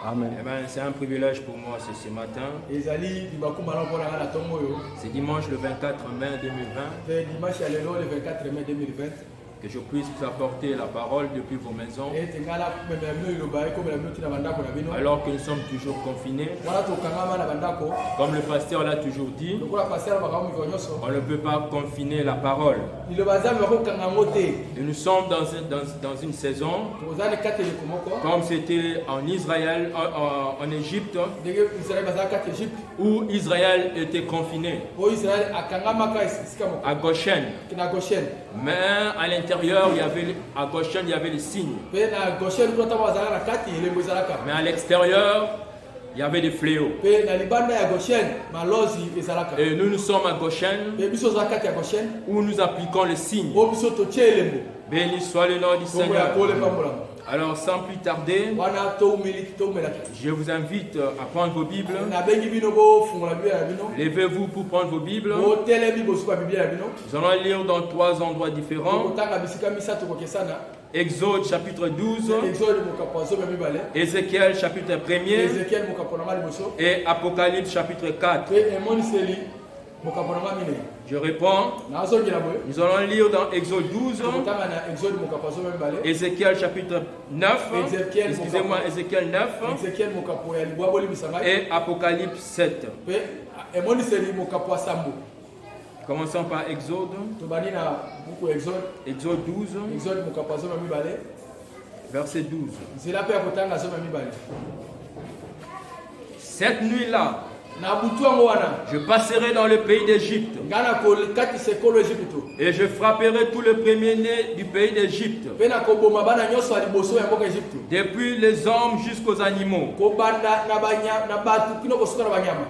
Amen. Eh ben, c'est un privilège pour moi ce matin. C'est dimanche le 24 mai 2020. Que je puisse vous apporter la parole depuis vos maisons. Alors que nous sommes toujours confinés. Comme le pasteur l'a toujours dit, on ne peut pas confiner la parole. Et nous sommes dans une saison, comme c'était en Israël, en Égypte, où Israël était confiné à Goshen. Mais à l'intérieur, à Goshen, il y avait les signes. Mais à l'extérieur, il y avait des fléaux. Et nous sommes à Goshen, où nous appliquons les signes. Béni soit le nom du Seigneur. Alors sans plus tarder, je vous invite à prendre vos Bibles. Levez-vous pour prendre vos Bibles. Nous allons lire dans 3 endroits différents. Exode chapitre 12, Ézéchiel chapitre 1er et Apocalypse chapitre 4. Je réponds. Nous allons lire dans Exode 12, Ézéchiel chapitre 9, excusez-moi, Ézéchiel 9 et Apocalypse 7. Commençons par Exode. Exode 12, verset 12. Cette nuit-là, je passerai dans le pays d'Égypte et je frapperai tout le premier-né du pays d'Égypte, depuis les hommes jusqu'aux animaux,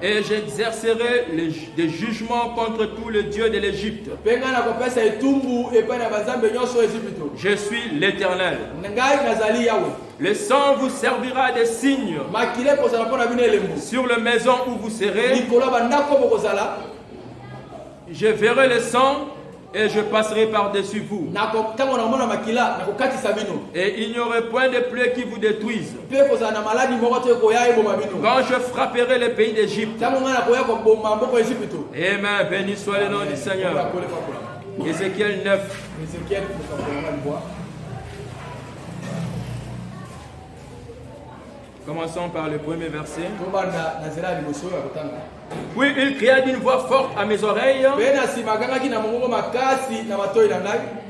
et j'exercerai des jugements contre tous les dieux de l'Égypte. Je suis l'Éternel. Le sang vous servira de signe sur la maison où vous serez. Je verrai le sang et je passerai par-dessus vous. Et il n'y aurait point de plaie qui vous détruise. Quand je frapperai le pays d'Égypte. Amen. Béni soit le nom du Seigneur. Ézéchiel 9. Commençons par le premier verset. Puis il cria d'une voix forte à mes oreilles.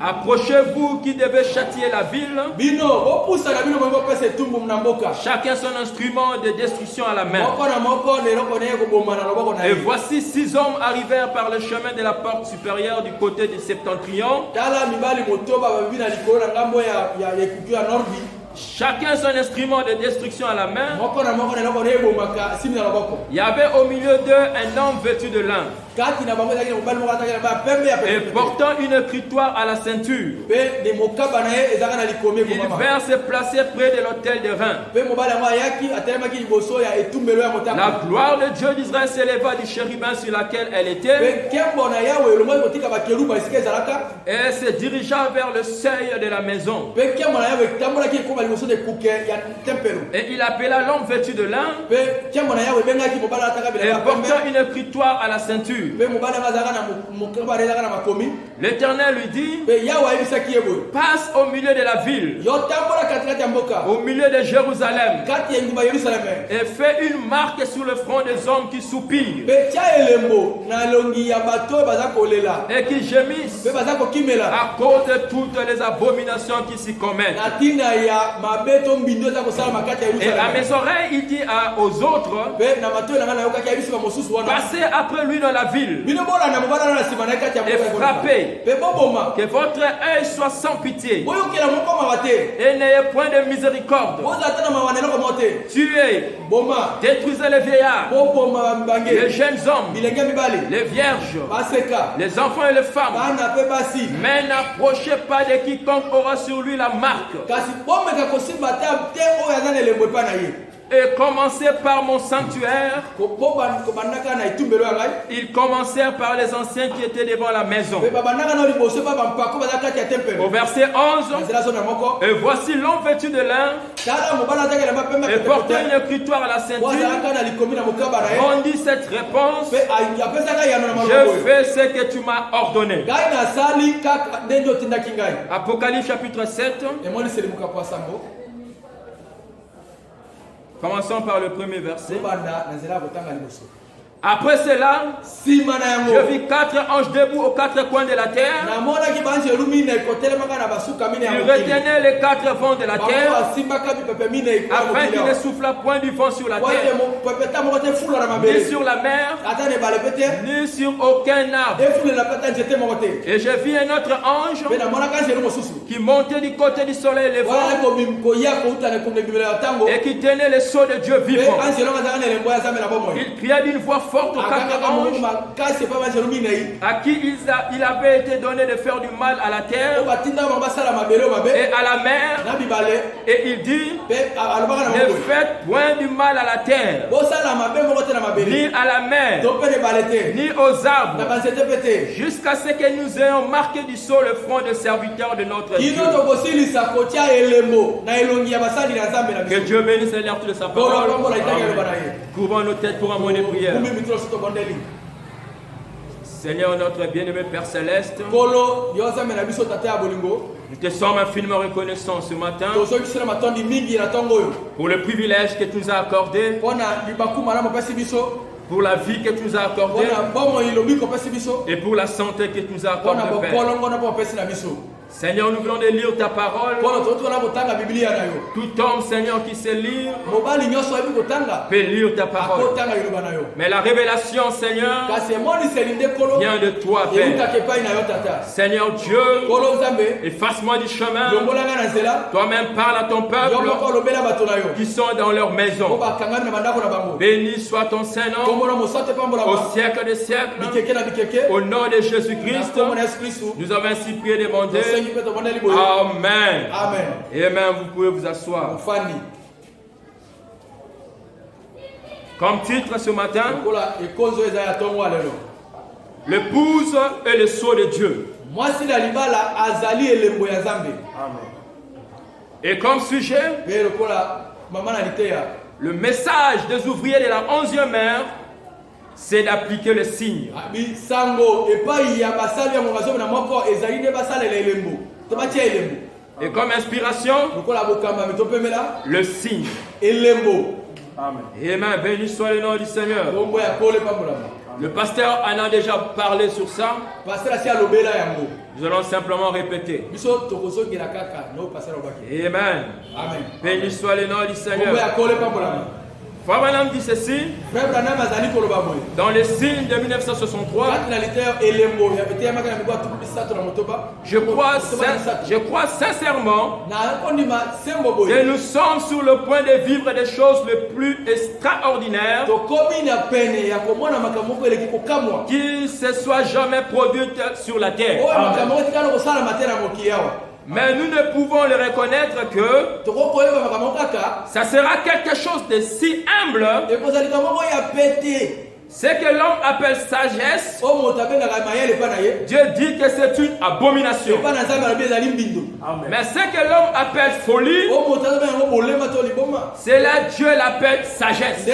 Approchez-vous qui devez châtier la ville. Chacun son instrument de destruction à la main. Et voici 6 hommes arrivèrent par le chemin de la porte supérieure du côté du septentrion. Chacun son instrument de destruction à la main. Il y avait au milieu d'eux un homme vêtu de lin et portant une écritoire à la ceinture. Ils vinrent se placer près de l'autel de rein. La gloire de Dieu d'Israël s'éleva du chérubin sur laquelle elle était et se dirigea vers le seuil de la maison. Et il appela l'homme vêtu de lin et portant une écritoire à la ceinture. L'Éternel lui dit: passe au milieu de la ville, au milieu de Jérusalem, et fais une marque sur le front des hommes qui soupirent et qui gémissent à cause de toutes les abominations qui s'y commettent. Et à mes oreilles, il dit aux autres: passez après lui dans la ville et frappez, que votre œil soit sans pitié et n'ayez point de miséricorde. Tuez, détruisez les vieillards, les jeunes hommes, les vierges, les enfants et les femmes, mais n'approchez pas de quiconque aura sur lui la marque. Et commencèrent par mon sanctuaire. Ils commencèrent par les anciens qui étaient devant la maison. Au verset 11. Et voici l'homme vêtu de lin et portant une écritoire à la ceinture. Rendit cette réponse. Je fais ce que tu m'as ordonné. Apocalypse chapitre 7. Commençons par le premier verset. Après cela, je vis 4 anges debout aux 4 coins de la terre. Ils retenaient les 4 vents de la terre afin qu'il ne souffle point du vent sur la terre, ni sur la mer, ni sur aucun arbre. Et je vis un autre ange qui montait du côté du soleil levant et qui tenait le sceau de Dieu vivant. Il cria d'une voix forte aux 4 anges à qui il avait été donné de faire du mal à la terre et à la mer. Et il dit, ne faites point du mal à la terre, ni à la mer, ni aux arbres, jusqu'à ce que nous ayons marqué du sceau le front des serviteurs de notre Dieu. Que Dieu bénisse les lettres de sa parole. Couvrons nos têtes pour un moment de prière. Seigneur notre bien-aimé Père Céleste, nous te sommes infiniment reconnaissants ce matin pour le privilège que tu nous as accordé, pour la vie que tu nous as accordée et pour la santé que tu nous as accordée, Père. Seigneur, nous voulons lire ta parole. Tout homme, Seigneur, qui sait lire peut lire ta parole. Mais la révélation, Seigneur, vient de toi, Père. Seigneur Dieu, efface-moi du chemin. Toi-même parle à ton peuple qui sont dans leur maison. Béni soit ton Saint-Nom au siècle des siècles. Au nom de Jésus-Christ, nous avons ainsi prié et demandé. Amen. Amen. Et amen, vous pouvez vous asseoir. Comme titre ce matin, l'épouse et le sceau de Dieu. Et comme sujet, le message des ouvriers de la 11e heure, c'est d'appliquer le signe. Et comme inspiration, le signe. Amen. Amen. Béni soit le nom du Seigneur. Le pasteur en a déjà parlé sur ça. Nous allons simplement répéter. Amen. Béni soit le nom du Seigneur. Frère Branham dit ceci, dans le signe de 1963, je crois sincèrement que nous sommes sur le point de vivre des choses les plus extraordinaires qui se soient jamais produites sur la terre. Mais nous ne pouvons le reconnaître que ça sera quelque chose de si humble. Ce que l'homme appelle sagesse, Dieu dit que c'est une abomination. Mais ce que l'homme appelle folie, c'est là Dieu l'appelle sagesse.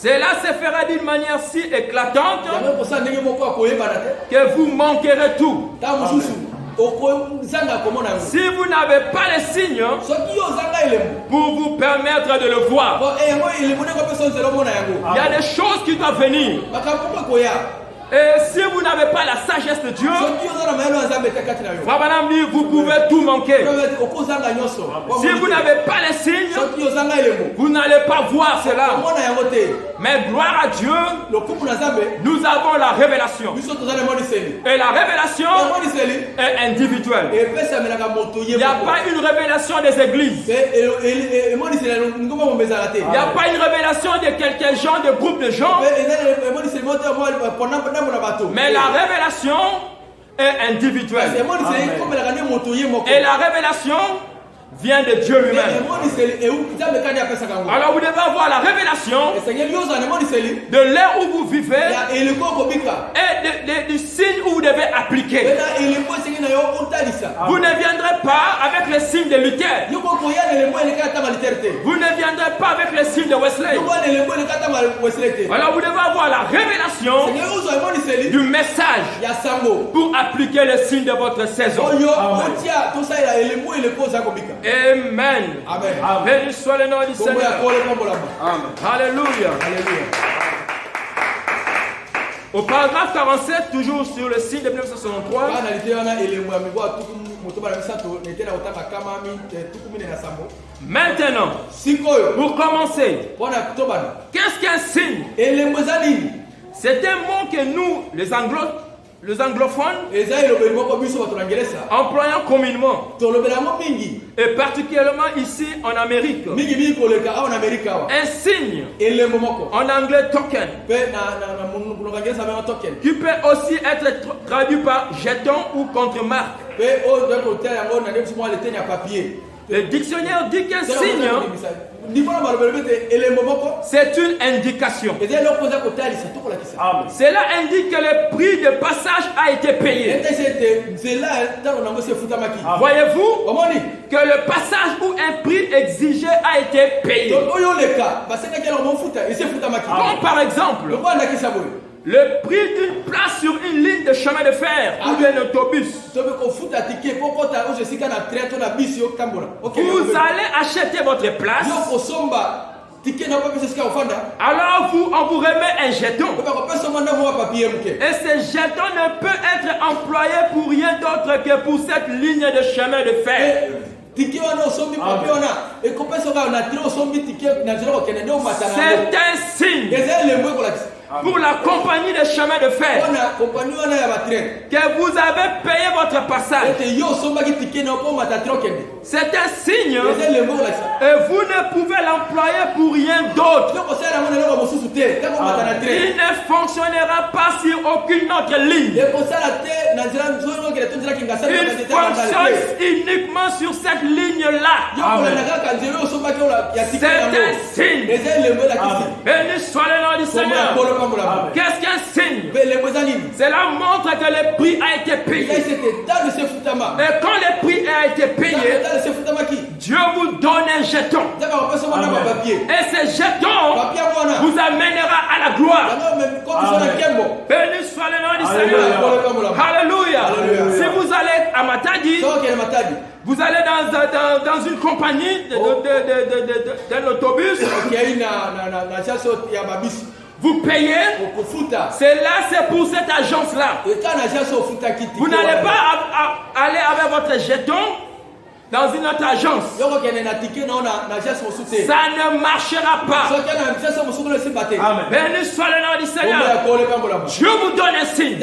Cela se fera d'une manière si éclatante que vous manquerez tout. Amen. Si vous n'avez pas les signes pour vous permettre de le voir, il y a des choses qui doivent venir. Et si vous n'avez pas la sagesse de Dieu, vous pouvez tout manquer. Si vous n'avez pas les signes, vous n'allez pas voir cela. Mais gloire à Dieu, nous avons la révélation. Et la révélation est individuelle. Il n'y a pas une révélation des églises. Il n'y a pas une révélation de quelques gens, de groupes de gens. Mais la révélation est individuelle. Amen. Et la révélation vient de Dieu lui-même. Alors vous devez avoir la révélation de l'ère où vous vivez et du signe où vous devez appliquer. Vous ne viendrez pas avec le signe de Luther. Vous ne viendrez pas avec le signe de Wesley. Alors vous devez avoir la révélation du message pour appliquer le signe de votre saison. Amen. Béni soit le nom du Seigneur. Amen. Alléluia. Au paragraphe 47, toujours sur le signe de 1963. Maintenant, pour commencer, qu'est-ce qu'un signe? C'est un mot que nous, les anglophones, employons communément, et particulièrement ici en Amérique. Un signe, en anglais token, qui peut aussi être traduit par jeton ou contre-marque. Le dictionnaire dit qu'un signe, c'est une indication. Cela indique que le prix de passage a été payé. Voyez-vous que le passage ou un prix exigé a été payé. Comme par exemple, le prix d'une place sur une ligne de chemin de fer ou d'un autobus. Vous allez acheter votre place. Alors on vous remet un jeton. Et ce jeton ne peut être employé pour rien d'autre que pour cette ligne de chemin de fer. C'est un signe pour la compagnie de chemin de fer que vous avez payé votre passage. C'est un signe et vous ne pouvez l'employer pour rien d'autre. Il ne fonctionnera pas sur aucune autre ligne. Il fonctionne uniquement sur cette ligne-là. C'est un signe. Béni soit le nom du Seigneur. Qu'est-ce qu'un signe? Cela montre que le prix a été payé. Et quand le prix a été payé, Dieu vous donne un jeton. Et ce jeton vous amènera à la gloire. Béni soit le nom du Seigneur. Alléluia. Si vous allez à Matadi, vous allez dans une compagnie d'un autobus. Vous payez. C'est pour cette agence-là. Vous n'allez pas aller avec votre jeton dans une autre agence. Ça ne marchera pas. Béni soit le nom du Seigneur. Dieu vous donne un signe.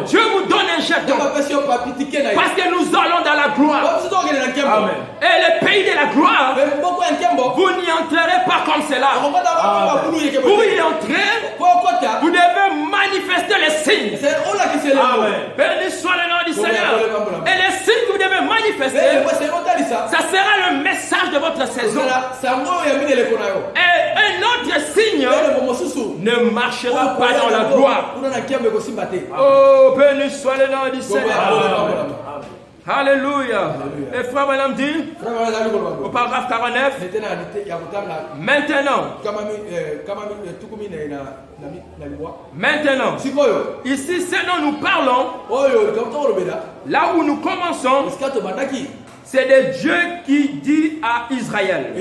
Dieu vous donne un jeton. Parce que nous allons dans la gloire. Et le pays de la gloire, vous n'y entrerez pas comme cela. Pour y entrer, vous devez manifester les signes. Béni soit le nom du Seigneur. Et les signes que vous devez manifester, ça sera le message de votre saison. Et un autre signe ne marchera pas dans la gloire. Oh, béni soit le nom du Seigneur. Alléluia. Et frère Madame dit au paragraphe 49, maintenant, ici c'est dont nous parlons, là où nous commençons, c'est de Dieu qui dit à Israël,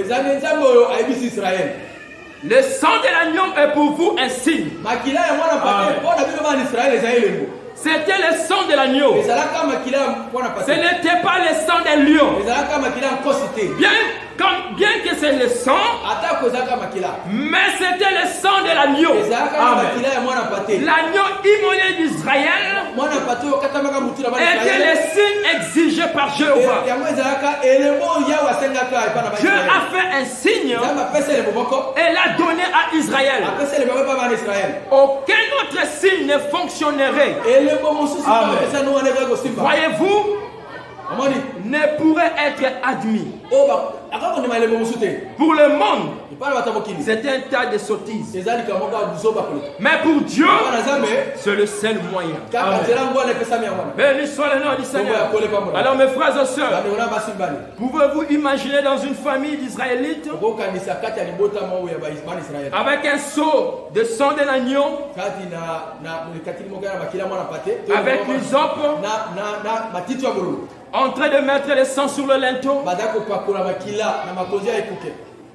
le sang de l'agneau est pour vous un signe. C'était le sang de l'agneau. Ce n'était pas le sang des lions. Bien que c'est le sang, mais c'était le sang de l'agneau. L'agneau immolé d'Israël était le signe exigé par Jéhovah. Dieu a fait un signe et l'a donné à Israël. Aucun autre signe ne fonctionnerait. Voyez-vous, ne pourrait être admis. Pour le monde, c'est un tas de sottises. Mais pour Dieu, c'est le seul moyen. Béni soit le nom du Seigneur. Alors mes frères et sœurs, pouvez-vous imaginer dans une famille d'Israélites avec un seau de sang de l'agneau, avec l'hysope, en train de mettre le sang sur le linteau?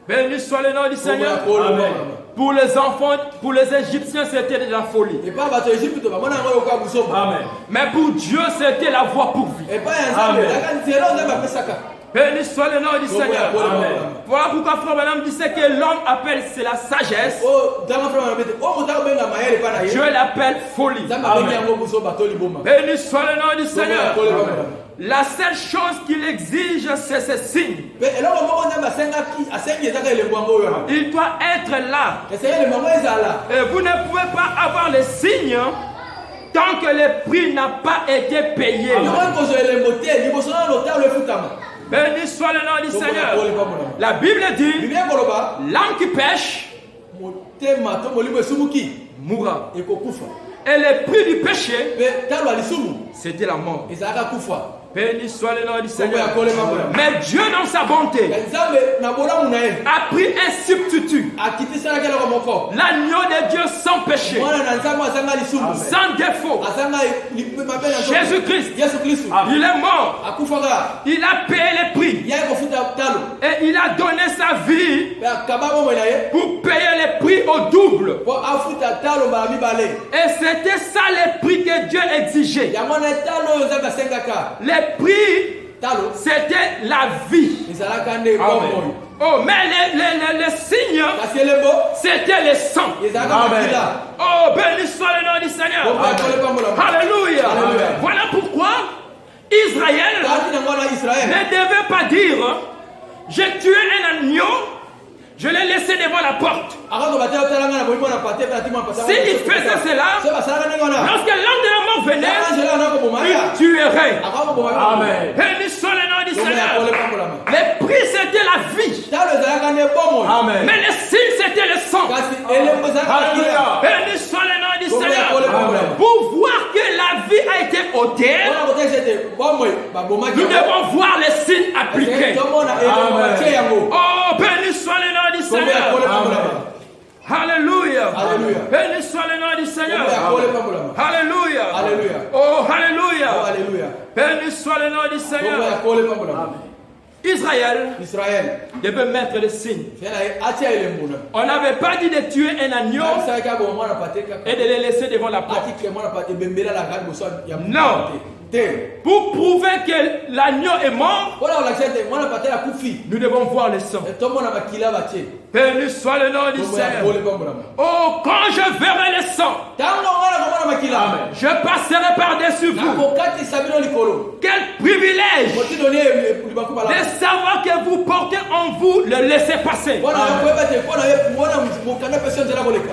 Béni soit le nom du Seigneur. Amen. Pour les enfants, pour les Égyptiens, c'était de la folie. Amen. Mais pour Dieu, c'était la voie pourvue. Amen. Béni soit le nom du Seigneur. Amen. Voilà pourquoi Frère Branham disait que l'homme appelle c'est la sagesse. Dieu l'appelle folie. Amen. Béni soit le nom du Seigneur. La seule chose qu'il exige, c'est ce signe. Il doit être là. Et vous ne pouvez pas avoir les signes tant que le prix n'a pas été payé. Béni soit le nom du Seigneur. La Bible dit, l'âme qui pêche mourra. Et le prix du péché, c'était la mort. Béni soit le nom du Seigneur. Mais Dieu, dans sa bonté, a pris un substitut. L'agneau de Dieu sans péché, sans défaut. Jésus-Christ. Il est mort. Il a payé le prix. Et il a donné sa vie pour payer le prix au double. Et c'était ça le prix que Dieu exigeait. Le prix, c'était la vie. Amen. Oh, mais le signe, c'était le sang. Amen. Oh, béni soit le nom du Seigneur. Alléluia. Voilà pourquoi Israël ne devait pas dire, j'ai tué un agneau, je l'ai laissé devant la porte. S'il faisait cela, lorsque l'homme de la mort venait, il tuerait. Amen. Béni soit le nom du Seigneur. Le prix, c'était la vie. Amen. Mais le signe, c'était le sang. Alléluia. Béni soit le nom du Seigneur. Pour voir que la vie a été ôtée, nous devons voir les signes appliqués. Amen. Oh, béni soit le nom du Seigneur. Amen. Alléluia. Béni soit le nom du Seigneur. Alléluia. Oh, alléluia. Béni soit le nom du Seigneur. Israël devait mettre le signe. On n'avait pas dit de tuer un agneau et de le laisser devant la porte. Non. Pour prouver que l'agneau est mort, nous devons voir le sang. Béni soit le nom du Seigneur. Oh, quand je verrai le sang, je passerai par-dessus vous. Quel privilège de savoir que vous portez en vous le laisser-passer.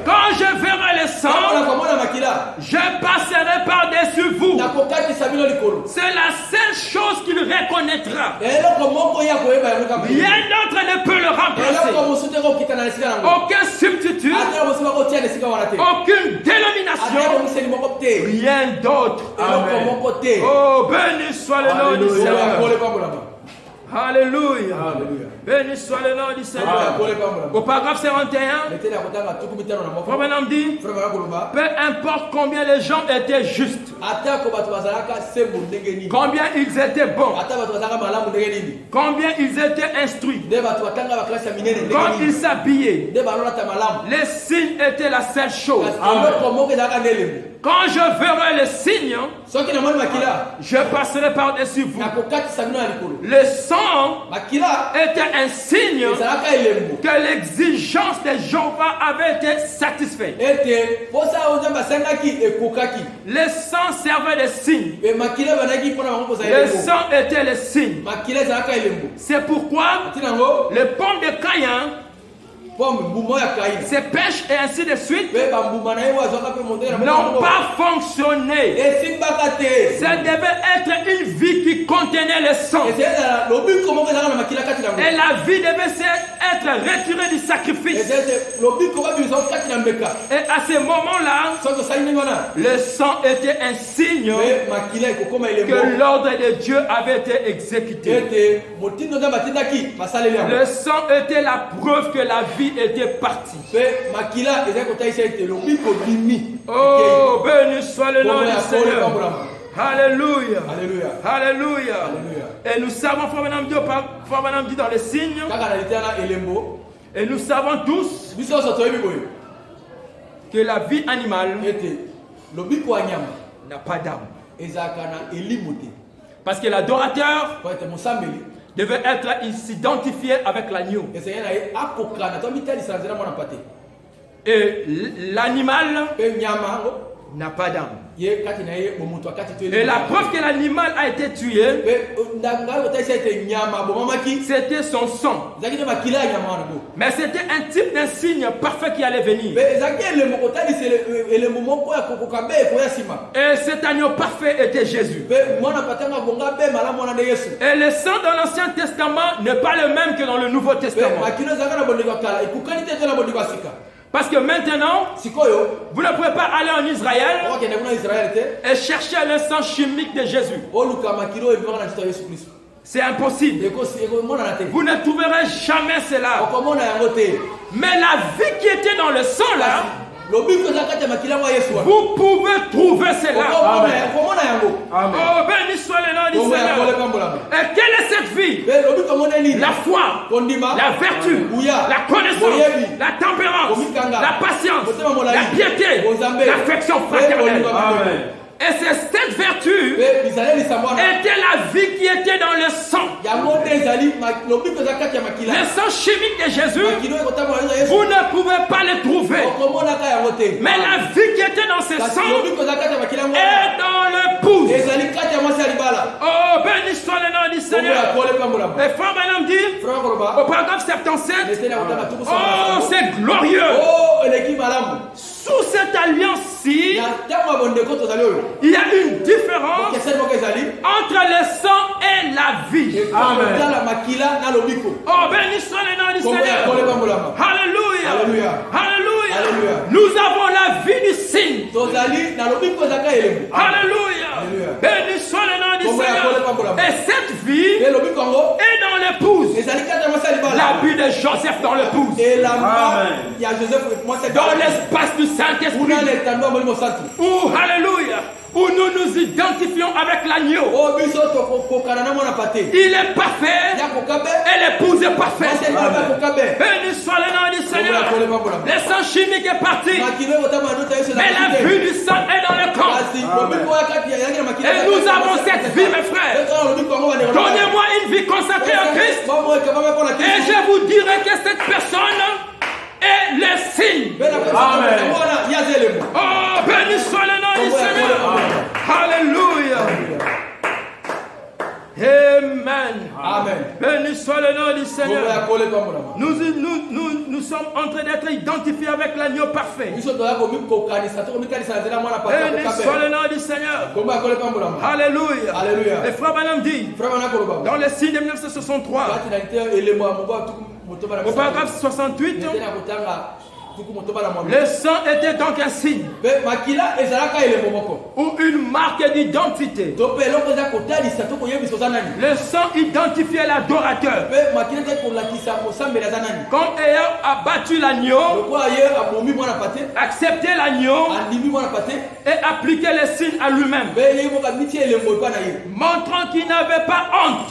Quand je verrai le sang, je passerai par-dessus vous. C'est la seule chose qu'il reconnaîtra. Rien d'autre ne peut le remplacer. Aucun substitut, aucune dénomination, rien d'autre. Oh, béni soit le nom du Seigneur. Alléluia. Béni soit le nom du Seigneur. Au paragraphe 51, Frère Branham dit, peu importe combien les gens étaient justes, combien ils étaient bons, combien ils étaient instruits, quand ils s'habillaient, les signes étaient la seule chose. Quand je verrai les signes, je passerai par-dessus vous. Le sang était un signe que l'exigence de Jéhovah avait été satisfaite. Le sang servait de signe. Le sang était le signe. C'est pourquoi le pont de Caïn ses pêches et ainsi de suite n'ont pas fonctionné. Ça devait être une vie qui contenait le sang. Et la vie devait être retirée du sacrifice. Et à ce moment-là, le sang était un signe que l'ordre de Dieu avait été exécuté. Le sang était la preuve que la vie était partie. Oh, béni soit le nom du Seigneur. Alléluia. Alléluia. Et nous savons, Frère Branham dit dans les signes, et nous savons tous que la vie animale n'a pas d'âme. Parce que l'adorateur devait s'identifier avec l'agneau. Et l'animal n'a pas d'âme. Et la preuve que l'animal a été tué, c'était son sang. Mais c'était un type d'un signe parfait qui allait venir. Et cet agneau parfait était Jésus. Et le sang dans l'Ancien Testament n'est pas le même que dans le Nouveau Testament. Parce que maintenant, vous ne pouvez pas aller en Israël et chercher le sang chimique de Jésus. C'est impossible. Vous ne trouverez jamais cela. Mais la vie qui était dans le sang là, vous pouvez trouver cela. Amen. Oh, béni soit le nom du Seigneur. Et quelle est cette vie? La foi, la vertu, la connaissance, la tempérance, la patience, la piété, l'affection fraternelle. Amen. Et c'est cette vertu était la vie qui était dans le sang. Le sang chimique de Jésus, vous ne pouvez pas le trouver. Mais la vie qui était dans ce sang est dans l'épouse. Oh, béni soit le nom du Seigneur. Et Frère Branham dit, au paragraphe 77, oh, c'est glorieux. Sous cette alliance-ci, il y a une différence entre le sang et la vie. Amen. Oh, béni soit le nom du Seigneur. Alléluia. Alléluia. Nous avons la vie du signe. Alléluia. Béni soit le nom du Seigneur. Et cette vie est dans l'épouse. La vie de Joseph dans l'épouse. Dans l'espace du Saint-Esprit. Alléluia. Où nous nous identifions avec l'agneau. Il est parfait et l'épouse est parfaite. Béni soit le nom du Seigneur. Le sang chimique est parti, mais la vue du sang est dans le corps. Et nous avons cette vie, mes frères. Donnez-moi une vie consacrée à Christ et je vous dirai que cette personne est le signe. Amen. Oh, béni soit le nom du Seigneur. Alléluia. Amen. Amen. Béni soit le nom du Seigneur. Nous sommes en train d'être identifiés avec l'agneau parfait. Béni soit le nom du Seigneur. Alléluia. Alléluia. Et Frère Branham dit, dans le signe de 1963, au paragraphe 68, le sang était donc un signe ou une marque d'identité. Le sang identifiait l'adorateur comme ayant abattu l'agneau, accepté l'agneau et appliqué le signe à lui-même, montrant qu'il n'avait pas honte.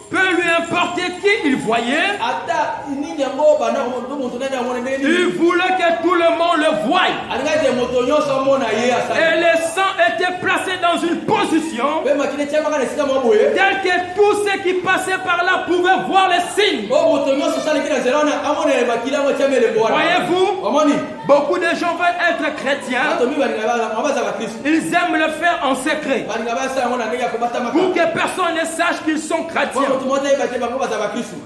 Peu lui importer qui il voyait, il voulait que tout le monde le voie. Et le sang était placé dans une position telle que tous ceux qui passaient par là pouvaient voir les signes. Voyez-vous, Beaucoup de gens veulent être chrétiens. Ils aiment le faire en secret. Pour que personne ne sache qu'ils sont chrétiens.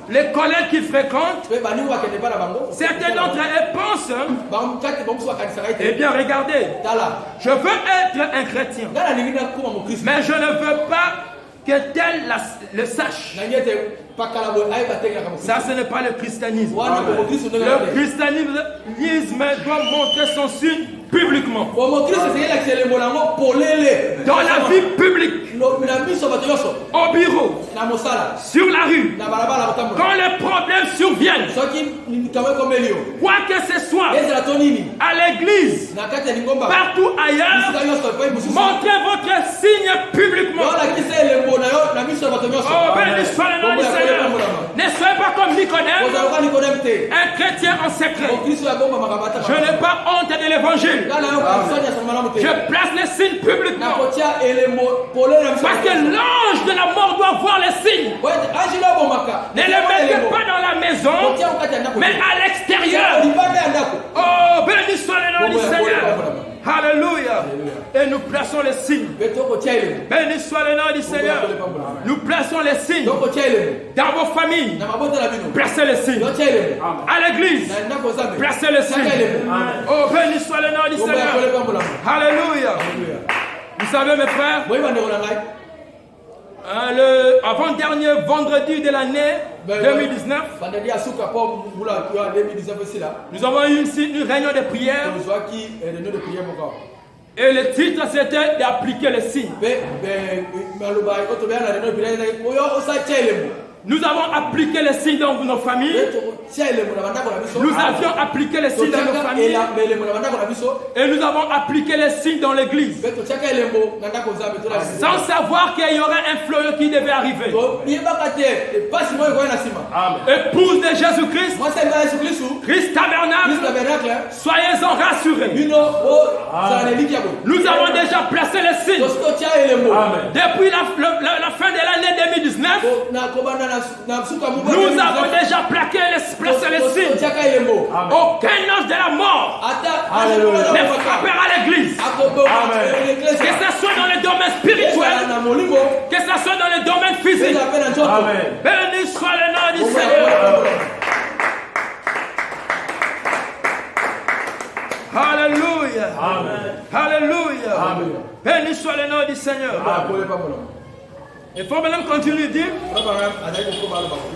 Les collègues qu'ils fréquentent, certains d'entre eux pensent, eh bien regardez, je veux être un chrétien, mais je ne veux pas que tel le sache. Ça, ce n'est pas le christianisme. Le christianisme doit montrer son signe publiquement. Dans la vie publique. Au bureau. Sur la rue. Quand les problèmes surviennent. Quoi que ce soit. À l'église. Partout ailleurs. Montrez votre signe publiquement. Oh, béni soit le nom du Seigneur. Ne soyez pas comme Nicodème. Un chrétien en secret. Je n'ai pas honte de l'évangile. Je place les signes publiquement. Parce que l'ange de la mort doit voir les signes. Ne les mettez pas dans la maison, mais à l'extérieur. Oh, béni soit le nom du Seigneur. Alléluia. Et nous plaçons les signes. Béni soit le nom du Seigneur. Nous plaçons les signes dans vos familles. Placez les signes. À l'église, placez les signes. Oh, béni soit le nom du Seigneur. Alléluia. Vous savez, mes frères, le avant-dernier vendredi de l'année 2019, nous avons eu ici une réunion de prière. Et le titre c'était d'appliquer les signes. Nous avons appliqué les signes dans nos familles. Nous avions appliqué les signes dans nos familles. Et nous avons appliqué les signes dans l'église. Sans savoir qu'il y aurait un fleuve qui devait arriver. Épouse de Jésus-Christ, Christ tabernacle, soyez-en rassurés. Nous avons déjà placé les signes. Depuis la fin de l'année 2019, nous avons déjà placé les signes. Aucun ange de la mort ne frappera l'église. Que ce soit dans le domaine spirituel, que ce soit dans le domaine physique. Béni soit le nom du Seigneur. Alléluia. Alléluia. Béni soit le nom du Seigneur. Il faut maintenant continuer de dire,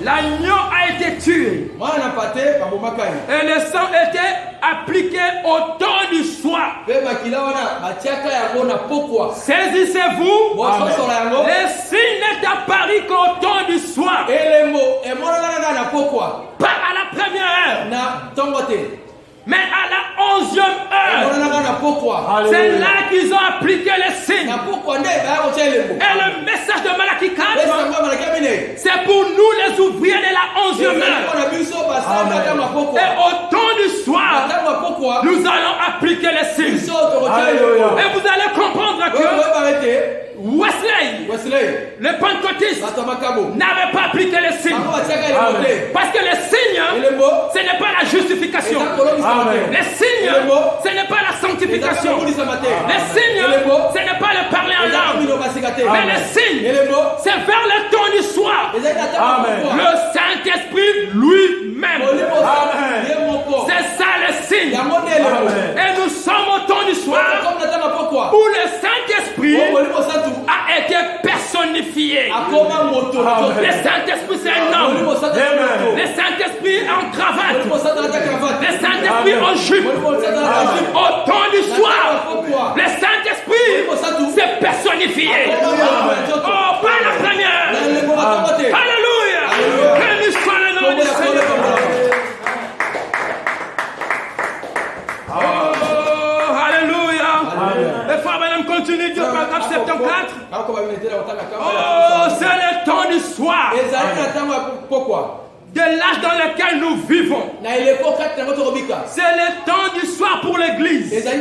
l'agneau a été tué et le sang était appliqué au temps du soir. Saisissez-vous, le signe n'est apparu qu'au temps du soir, pas à la première heure, mais à la 11e heure. C'est là qu'ils ont appliqué les signes. Et le message de Malachie 4, c'est pour nous les ouvriers de la 11e heure. Et au temps du soir, nous allons appliquer les signes. Et vous allez comprendre que Wesley, le pentecôtiste, n'avait pas appliqué les signes. Parce que les signes, ce n'est pas la justification. Les signes, ce n'est pas la sanctification. Les signes, ce n'est pas le parler en langue. Mais les signes, c'est vers le temps du soir. Le Saint-Esprit lui-même. C'est ça le signe. Et nous sommes au temps du soir où le Saint-Esprit a été personnifié. Le Saint-Esprit c'est un homme. Le Saint-Esprit en cravate. Le Saint-Esprit en jupe. Au temps du soir, le Saint-Esprit s'est personnifié. Oh, pas la première. Alléluia. Béni soit le nom du Seigneur. Oh, alléluia. Les frères, madame, continue du paragraphe 74. Oh, c'est le temps du soir. De l'âge dans lequel nous vivons. C'est le temps du soir pour l'église. C'est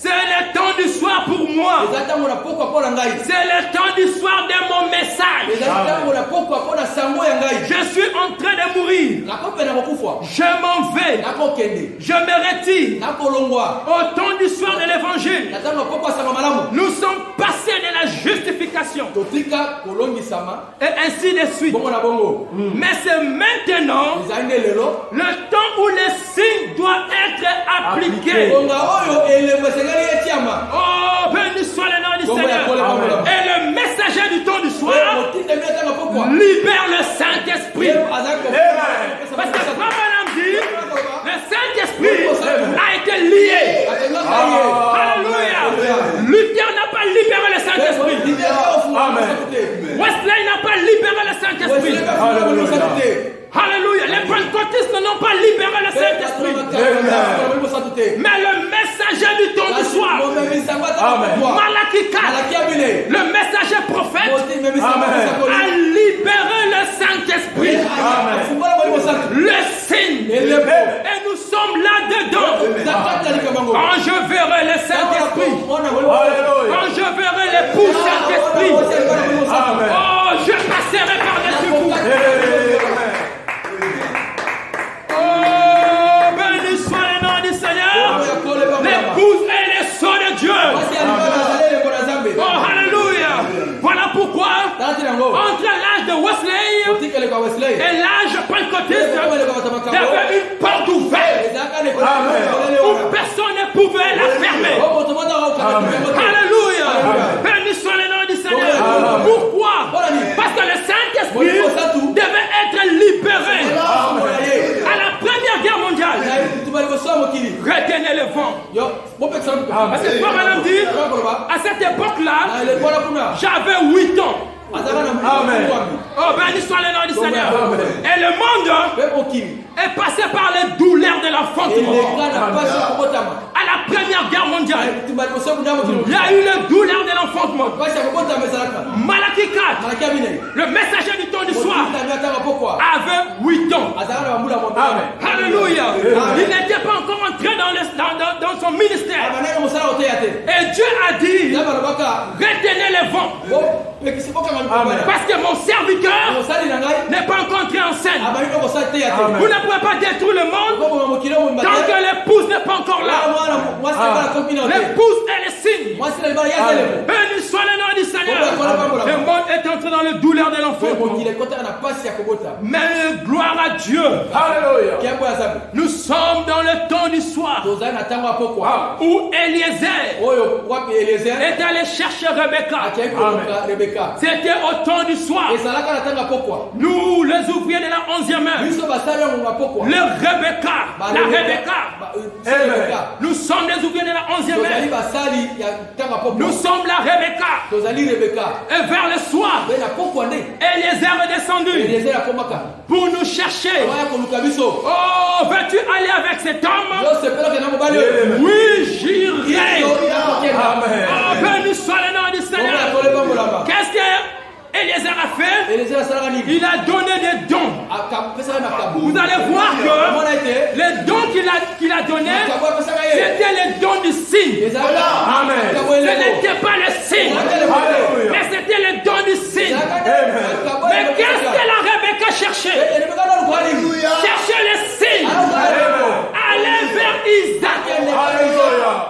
le temps du soir pour moi. C'est le temps du soir de mon message. Je suis en train de mourir. Je m'en vais. Je me retire au temps du soir de l'évangile. Nous sommes passés de la justification et ainsi de suite. Mais c'est maintenant le temps où les signes doivent être appliqués. Oh, béni soit le nom du Seigneur. Et le messager du temps du soir libère le Saint-Esprit. Parce que comme on dit, le Saint-Esprit a été lié. Alléluia. Luther n'a pas libéré le Saint-Esprit. Wesley n'a pas libéré le Saint-Esprit. Alléluia. Les pentecôtistes n'ont pas libéré le Saint-Esprit. Mais le messager du temps du soir, Malachie 4, le messager prophète, a libéré le Saint-Esprit. Le signe. Et nous sommes là-dedans. Quand je verrai le Saint-Esprit, quand je verrai l'époux Saint-Esprit, oh, je passerai par-dessus vous. Oh, béni soit le nom du Seigneur. L'épouse est le sceau de Dieu. Oh, alléluia. Voilà pourquoi, entre l'âge de Wesley et l'âge pentecôtiste, il y avait une porte ouverte où personne ne pouvait la fermer. Alléluia. Béni soit le nom du Seigneur. Pourquoi? Parce que le Saint-Esprit devait être libéré. À la Première Guerre mondiale, retenez le vent. Parce que comme madame dit, à cette époque-là, j'avais 8 ans. Amen. Oh, béni soit le nom du Seigneur. Et le monde est passé par les douleurs de l'enfantement. À la Première Guerre mondiale, il y a eu les douleurs de l'enfantement. Malachie 4, le messager du temps du soir, avait 8 ans. Alléluia. Il n'était pas encore entré dans son ministère. Et Dieu a dit, retenez les vents. Parce que mon serviteur n'est pas encore entré en scène. Vous ne pouvez pas détruire le monde tant que l'épouse n'est pas encore là. L'épouse est le signe. Béni soit le nom du Seigneur. Le monde est entré dans le douleur de l'enfant. Mais gloire à Dieu. Nous sommes dans le temps du soir où Eliezer est allé chercher Rebecca. C'était au temps du soir. Nous, les ouvriers de la 11e heure, la Rebecca. Nous sommes les ouvriers de la 11e heure. Nous sommes la Rebecca. Et vers le soir, Eliezer est descendu pour nous chercher. Oh, veux-tu aller avec cet homme? Oui, j'irai. Oh, béni soit le nom du Seigneur. Qu'est-ce que Eliezer a fait? Il a donné des dons. Vous allez voir que les dons qu'il a donnés, c'était les dons du signe. Ce n'était pas le signe, mais c'était les dons du signe. Mais qu'est-ce que la Rebecca cherchait? Chercher le signe. Aller vers Isaac.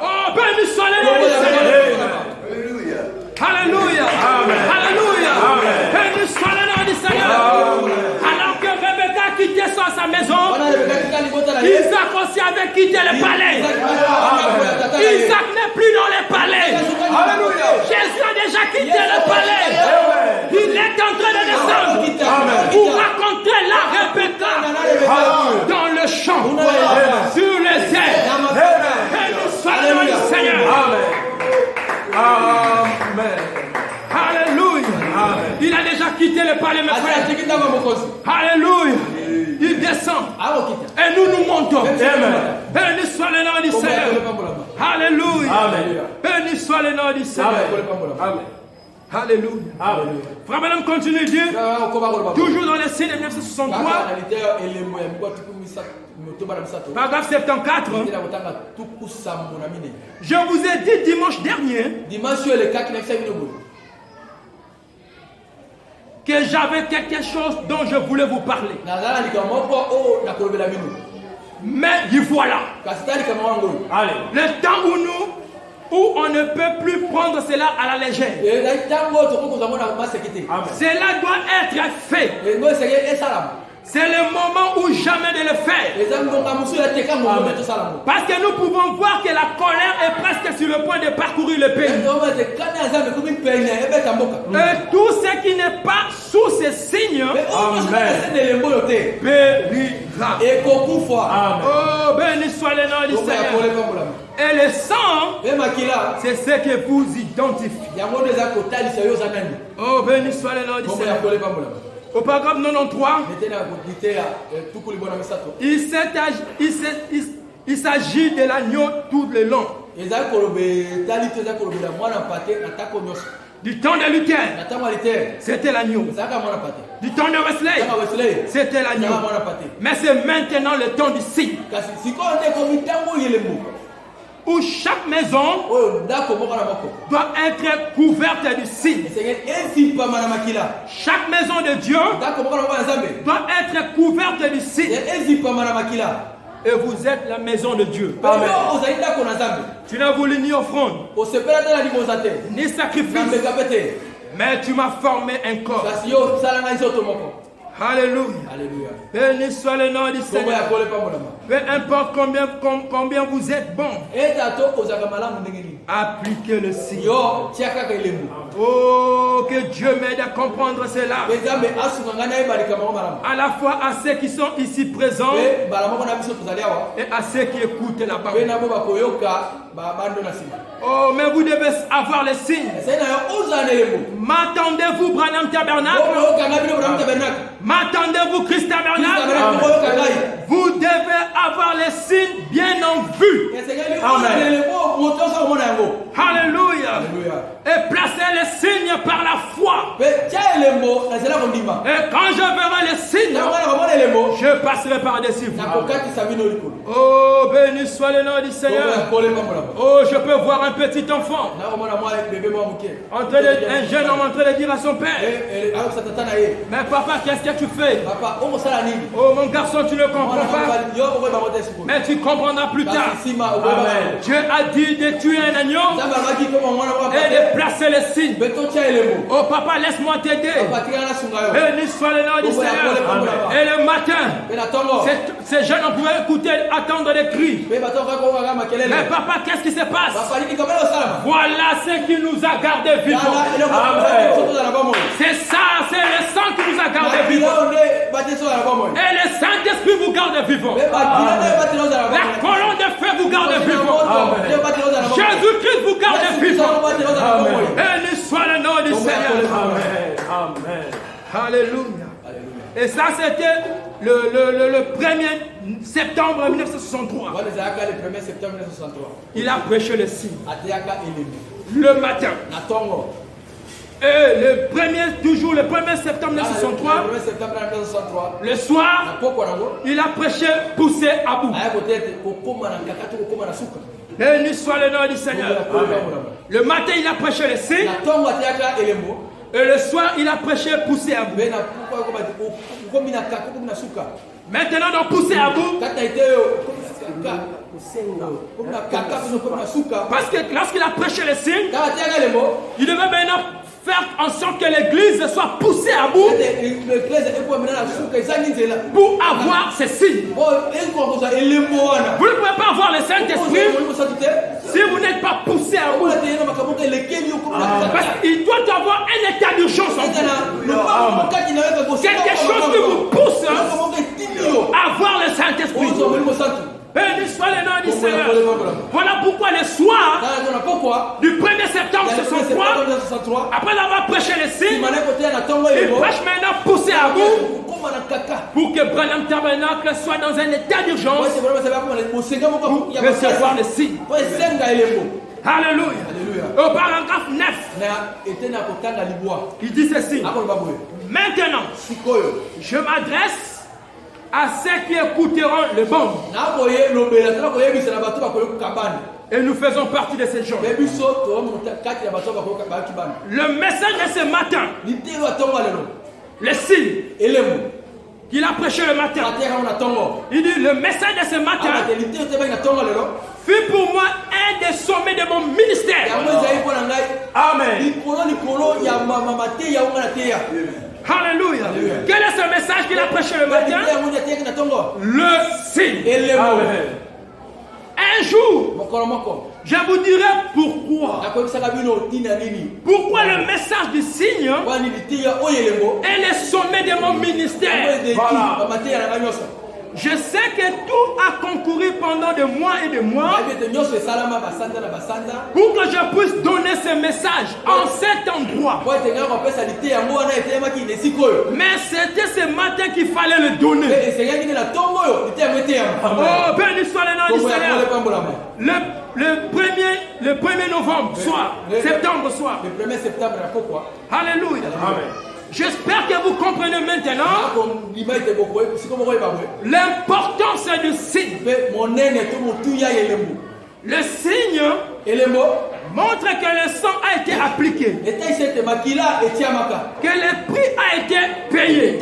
Oh, béni soit le nom du Seigneur. Alléluia. Alléluia. Béni soit le nom du Seigneur. Alors que Rebecca a quitté sa maison, Isaac aussi avait quitté le palais. Isaac n'est plus dans le palais. Jésus a déjà quitté le palais. Il est en train de descendre pour rencontrer la Rebecca dans le champ, sur les airs. Béni soit le nom du Seigneur. Amen. Alléluia. Amen. Il a déjà quitté le palais, mes frères. Alléluia. Il descend. Et nous montons. Béni soit le nom du Seigneur. Alléluia. Béni soit le nom du Seigneur. Amen. Alléluia. Frère Madame continue de dire, toujours dans les signes de 1963, paragraphe 74, je vous ai dit dimanche dernier que j'avais quelque chose dont je voulais vous parler. Mais y voilà. Allez. Le temps où on ne peut plus prendre cela à la légère. Cela doit être fait. C'est le moment où jamais de le faire. Parce que nous pouvons voir que la colère est presque sur le point de parcourir le pays. Et tout ce qui n'est pas sous ces signes périra. Oh, béni soit le nom du Seigneur. Et le sang, c'est ce que vous identifiez. Oh, béni soit le nom du Seigneur. Au paragraphe 93, il s'agit de l'agneau tout le long. Du temps de Luther, c'était l'agneau. Du temps de Wesley, c'était l'agneau. Mais c'est maintenant le temps du signe. Où chaque maison doit être couverte du signe. Chaque maison de Dieu doit être couverte du signe. Et vous êtes la maison de Dieu. Amen. Tu n'as voulu ni offrande, ni sacrifice, mais tu m'as formé un corps. Alléluia. Béni soit le nom du Seigneur. Peu importe combien vous êtes bon, appliquez le signe. Oh, que Dieu m'aide à comprendre cela. À la fois à ceux qui sont ici présents et à ceux qui écoutent là-bas. Oh, mais vous devez avoir les signes. M'attendez-vous, Branham Tabernacle? M'attendez-vous, Christ Tabernacle? Vous devez avoir les signes bien en vue. Amen. Alléluia. Et placer les signes par la foi. Et quand je verrai les signes, je passerai par-dessus vous. Oh, béni soit le nom du Seigneur. Oh, je peux voir un petit enfant, un jeune homme en train de dire à son père: mais papa, qu'est-ce que tu fais? Oh, mon garçon, tu ne comprends pas, mais tu comprendras plus tard. Amen. Dieu a dit de tuer un agneau et de placer les signes. Oh papa, laisse-moi t'aider. Béni soit le nom du Seigneur. Et le matin, ces jeunes on pouvait écouter, attendre des cris. Mais papa, qu'est-ce qui se passe? Voilà ce qui nous a gardés vivants. C'est ça, c'est le sang qui nous a gardés vivants. Et le Saint-Esprit vous garde vivants. La colonne de feu vous garde vivants. Jésus-Christ vous garde vivants. Béni soit le nom du Seigneur. Amen. Alléluia. Et ça, c'était le 1er septembre 1963. Il a prêché le signe le matin. Et le 1er septembre 1963, le soir, il a prêché poussé à bout. Béni soit le nom du Seigneur. Le matin, il a prêché le signe. Et le soir, il a prêché poussé à bout. Maintenant, donc poussé à bout. Parce que lorsqu'il a prêché le signe, il devait maintenant faire en sorte que l'église soit poussée à bout pour avoir ces signes. Vous ne pouvez pas avoir le Saint-Esprit si vous n'êtes pas poussé à bout. Parce qu'il doit avoir un état d'urgence en vous. Quelque chose qui vous pousse à avoir le Saint-Esprit. Béni soit le nom du Seigneur. Voilà pourquoi le soir du 1er septembre 1963, après avoir prêché les signes, il prêche maintenant poussé à bout pour que Branham Tabernacle soit dans un état d'urgence pour recevoir les signes. Alléluia. Au paragraphe 9, il dit ceci: maintenant, je m'adresse à ceux qui écouteront le bon. Et nous faisons partie de ces gens. Le message de ce matin, le signe, qu'il a prêché le matin. Il dit, le message de ce matin fut pour moi un des sommets de mon ministère. Amen. Alléluia. Quel est ce message qu'il a prêché le matin? Le signe. Amen. Un jour, je vous dirai pourquoi. Pourquoi le message du signe est le sommet de mon ministère. Voilà. Je sais que tout a concouru pendant des mois et des mois pour que je puisse donner ce message en cet endroit. Mais c'était ce matin qu'il fallait le donner. Oh, béni soit le nom du Seigneur. Le 1er novembre soir, septembre soir. Le 1er septembre, Alléluia. Amen. J'espère que vous comprenez maintenant l'importance du signe. Le signe montre que le sang a été appliqué, que le prix a été payé.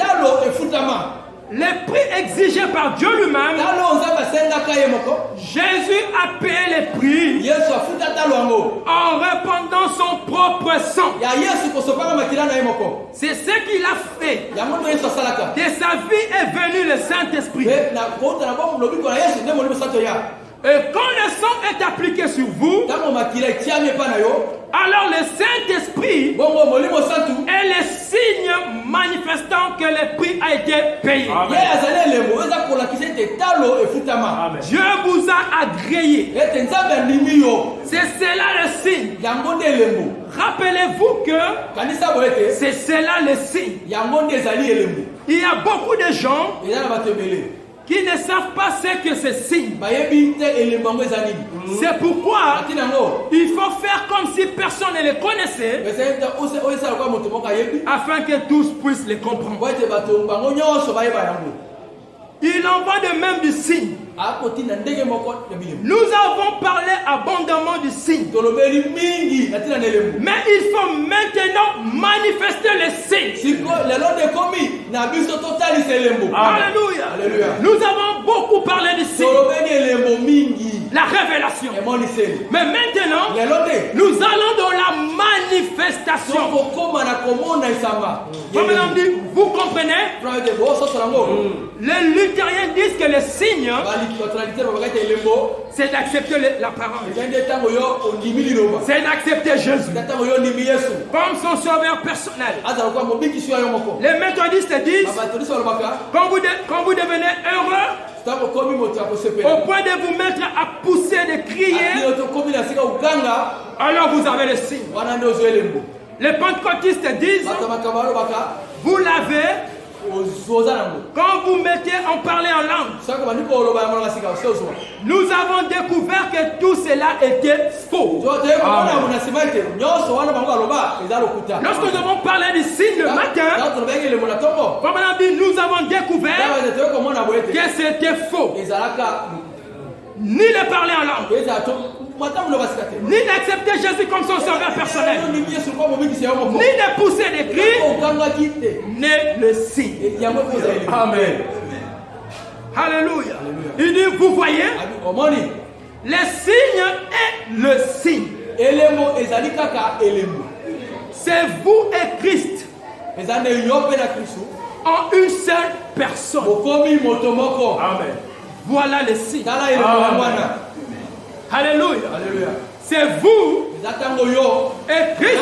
Le prix exigé par Dieu lui-même, Jésus a payé le prix en répandant son propre sang. C'est ce qu'il a fait. De sa vie est venu le Saint-Esprit. Et quand le sang est appliqué sur vous, alors le Saint-Esprit est le signe manifestant que le prix a été payé. Amen. Dieu vous a agréé. C'est cela le signe. Rappelez-vous que c'est cela le signe. Il y a beaucoup de gens qui ne savent pas ce que c'est signe. C'est pourquoi il faut faire comme si personne ne les connaissait, afin que tous puissent les comprendre. Il en va de même du signe. Nous avons parlé abondamment du signe. Mais il faut maintenant manifester le signe. Alléluia. Nous avons beaucoup parlé du signe. La révélation. Mais maintenant, nous allons dans la manifestation. Vous comprenez? Les luthériens disent que le signe, c'est d'accepter la parole. C'est d'accepter Jésus comme son sauveur personnel. Les méthodistes disent, quand vous devenez heureux, au point de vous mettre à pousser, de crier, alors vous avez le signe. Les pentecôtistes disent, vous l'avez quand vous mettez en parler en langue. Nous avons découvert que tout cela était faux. Lorsque nous avons parlé du signe le matin, nous avons découvert que c'était faux. Ni le parler en langue, ni d'accepter Jésus comme son sauveur personnel, ni de pousser des cris, ni le signe. Amen. Alléluia. Il dit, vous voyez, le signe est le signe. C'est vous et Christ en une seule personne. Amen. Voilà le signe. Alléluia. C'est vous et Christ,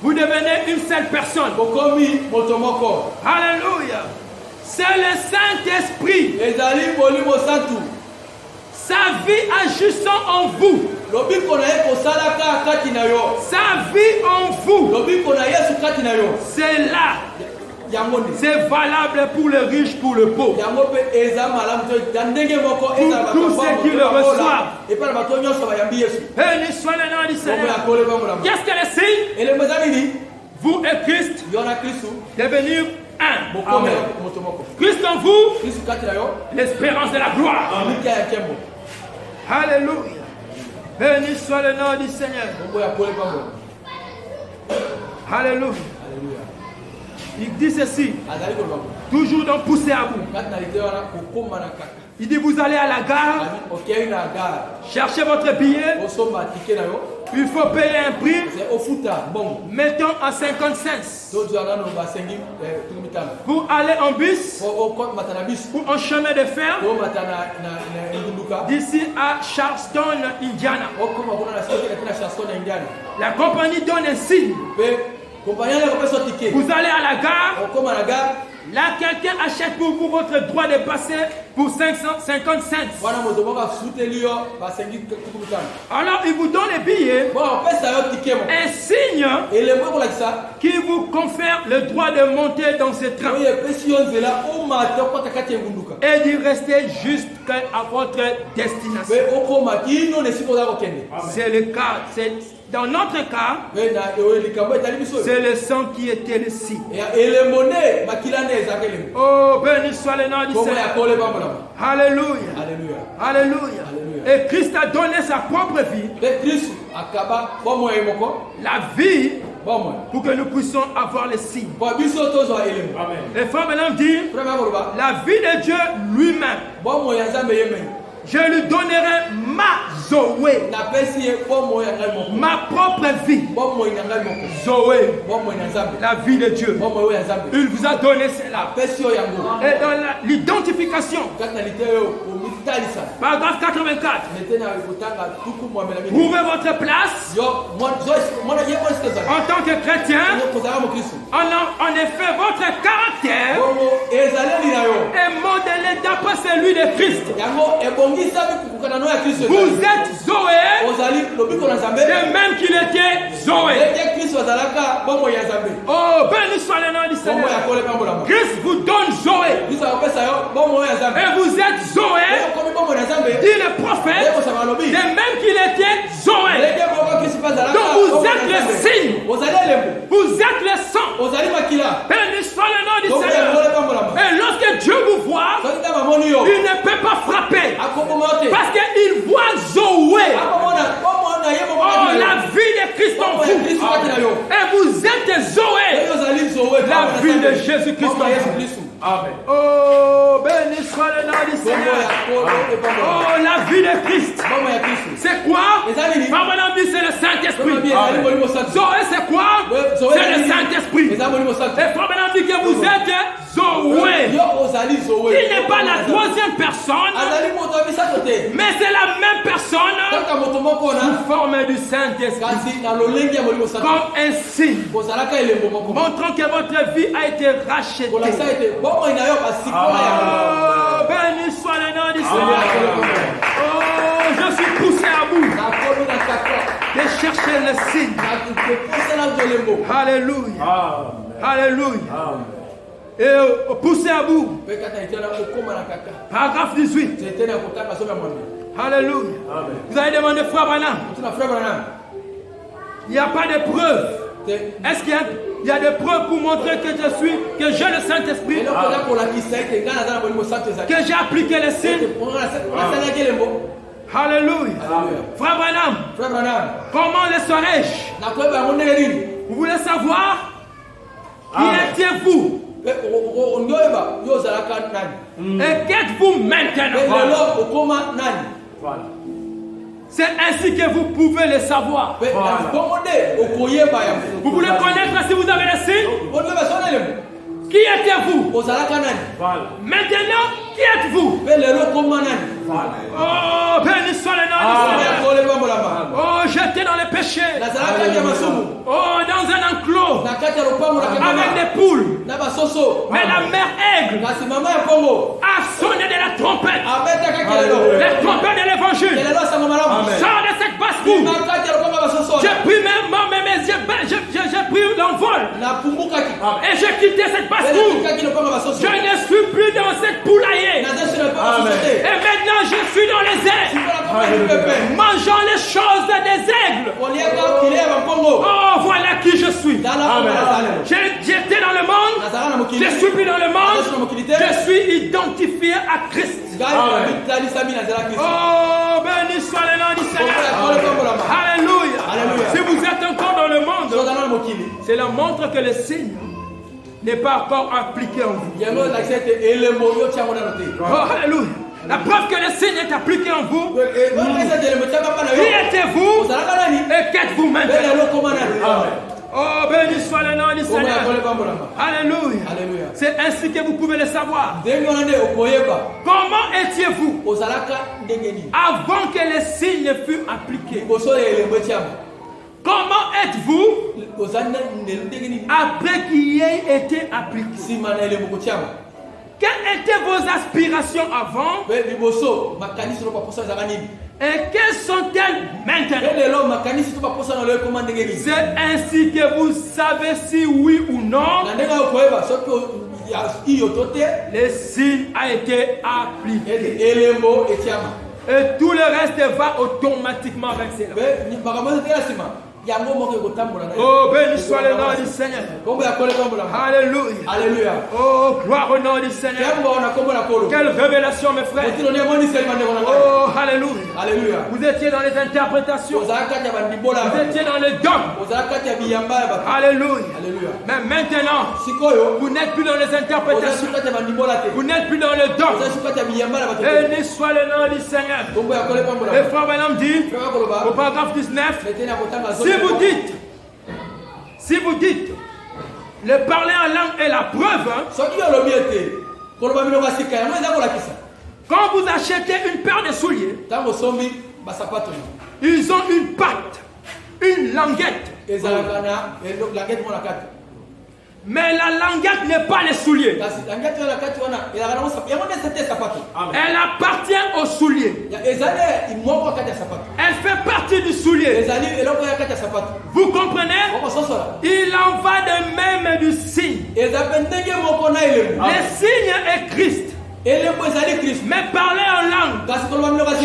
vous devenez une seule personne. Alléluia. C'est le Saint-Esprit. Sa vie agissant en vous. Sa vie en vous. C'est là. C'est valable pour le riche, pour le pauvre. Pour tous ceux qui le reçoivent. Béni soit le nom du Seigneur. Qu'est-ce que le signe? Vous et Christ devenir un. Amen. Christ en vous, l'espérance de la gloire. Alléluia. Béni soit le nom du Seigneur. Alléluia. Il dit ceci, toujours dans pousser à bout. Il dit vous allez à la gare, cherchez votre billet, il faut payer un prix, mettons à 50 cents pour aller en bus ou en chemin de fer d'ici à Charleston, Indiana. La compagnie donne un signe. Vous allez à la gare. Là, quelqu'un achète pour vous votre droit de passer pour 550 cents. Alors, il vous donne les billets, un signe qui vous confère le droit de monter dans ce train et d'y rester jusqu'à votre destination. C'est le cas. Dans notre cas, c'est le sang qui était le signe. Oh, béni soit le nom du Seigneur. Alléluia. Alléluia. Et Christ a donné sa propre vie. La vie pour que nous puissions avoir les signes. Les frères maintenant disent la vie de Dieu lui-même. Je lui donnerai ma Zoé, ma propre vie. Zoé, la vie de Dieu. Il vous a donné cela. Et dans l'identification, paragraphe 84, trouvez votre place en tant que chrétien. En effet, votre caractère est modelé d'après celui de Christ. Vous êtes Zoé, de même qu'il était Zoé. Oh, béni soit le nom du Seigneur. Christ vous donne Zoé. Et vous êtes Zoé, dit le prophète, de même qu'il était Zoé. Donc vous êtes le signe. Vous êtes le sang. Béni soit le nom du Seigneur. Et lorsque Dieu vous voit, il ne peut pas frapper. Parce qu'il voit Zoé. Oh, la vie de Christ en vous. Et vous êtes Zoé. La vie de Jésus-Christ en vous. Amen. Oh, béni soit le nom du Seigneur. Oh, la vie de Christ. C'est quoi? Pardon, c'est le Saint-Esprit. Zoé, c'est quoi? C'est le Saint-Esprit. Et pardon, dit que vous êtes Zoé. Il n'est pas la troisième personne, mais c'est la même personne sous forme du Saint-Esprit. Comme un signe montrant que votre vie a été rachetée. Oh, béni soit le nom du Seigneur. Oh, je suis poussé à bout de chercher le signe. Alléluia. Alléluia. Et poussé à bout. Paragraphe 18. Alléluia. Vous avez demandé frère Branham. Il n'y a pas de preuve. Est-ce qu'il y a des preuves pour montrer que j'ai le Saint-Esprit, que j'ai appliqué les signes? Alléluia. Frère Branham, comment le saurais-je? Vous voulez savoir? Qui étiez-vous? Et qu'êtes-vous maintenant? C'est ainsi que vous pouvez le savoir. Vous voulez connaître si vous avez le signe? Qui étiez-vous? Maintenant, qui êtes-vous? Oh, béni soit le nom du Seigneur. Oh, j'étais dans le péché. Oh, dans un enclos avec des poules. Mais la mère aigle a sonné de la trompette. La trompette de l'évangile. Sors de cette basse-cour. J'ai pris l'envol. Et j'ai quitté cette basse-cour. Je ne suis plus dans cette poulailler. Et maintenant je suis dans les airs, mangeant les choses des aigles. Oh, voilà qui je suis. J'étais dans le monde, je suis plus dans le monde, je suis identifié à Christ. Oh, béni soit le nom du Seigneur. Alléluia. Si vous êtes encore dans le monde, cela montre que le signe n'est pas encore appliqué en vous. Oh, alléluia. La preuve que le signe est appliqué en vous. Qui étiez-vous et qu'êtes-vous maintenant? Oh, béni soit le nom du Seigneur. Alléluia. C'est ainsi que vous pouvez le savoir. Comment étiez-vous avant que le signe fût appliqué? Comment êtes-vous après qu'il ait été appliqué? Quelles étaient vos aspirations avant? Et quelles sont-elles maintenant? C'est ainsi que vous savez si oui ou non le signe a été appliqué. Et tout le reste va automatiquement avec cela. Oh, béni soit le nom du Seigneur. Alléluia. Alléluia. Oh, gloire au nom du Seigneur. Quelle révélation, mes frères. Oh, alléluia. Alléluia. Vous étiez dans les interprétations. Vous étiez dans les dogmes. Alléluia. Mais maintenant, vous n'êtes plus dans les interprétations. Vous n'êtes plus dans le dogme. Béni soit le nom du Seigneur. Le frère Branham dit au paragraphe 19, si vous dites, le parler en langue est la preuve, quand vous achetez une paire de souliers, ils ont une patte, une languette. Mais la languette n'est pas les souliers. Elle appartient aux souliers. Elle fait partie du soulier. Vous comprenez? Il en va de même du signe. Le signe est Christ. Mais parler en langue,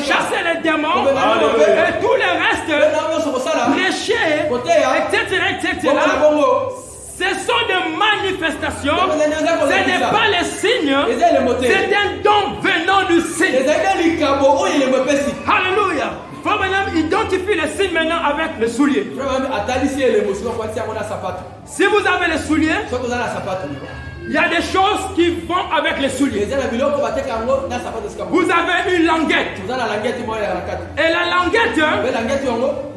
chasser les démons, et tout le reste, prêcher, etc. Ce sont des manifestations, ce n'est pas les signes, c'est un don venant du signe. Alléluia. Frère Branham identifie les signes maintenant avec les souliers. Si vous avez les souliers, il y a des choses qui vont avec les souliers. Vous avez une languette. Et la languette